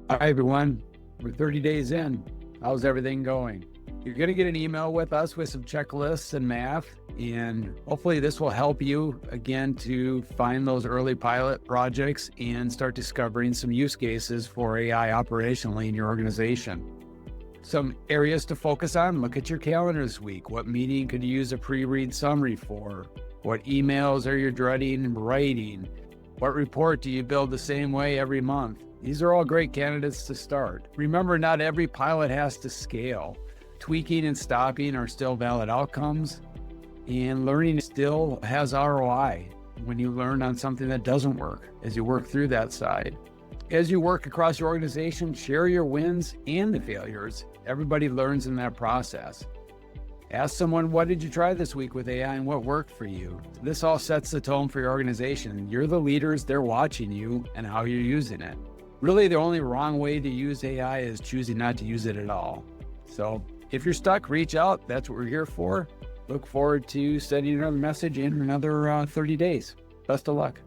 Hi, everyone. We're 30 days in. How's everything going? You're going to get an email with us with some checklists and math, and hopefully, this will help you again to find those early pilot projects and start discovering some use cases for AI operationally in your organization. Some areas to focus on: look at your calendar this week. What meeting could you use a pre read summary for? What emails are you dreading writing? What report do you build the same way every month? These are all great candidates to start. Remember, not every pilot has to scale. Tweaking and stopping are still valid outcomes, and learning still has ROI when you learn on something that doesn't work as you work through that side. As you work across your organization, share your wins and the failures. Everybody learns in that process. Ask someone, what did you try this week with AI and what worked for you? This all sets the tone for your organization. You're the leaders, they're watching you and how you're using it. Really, the only wrong way to use AI is choosing not to use it at all. So if you're stuck, reach out. That's what we're here for. Look forward to sending another message in another 30 days. Best of luck.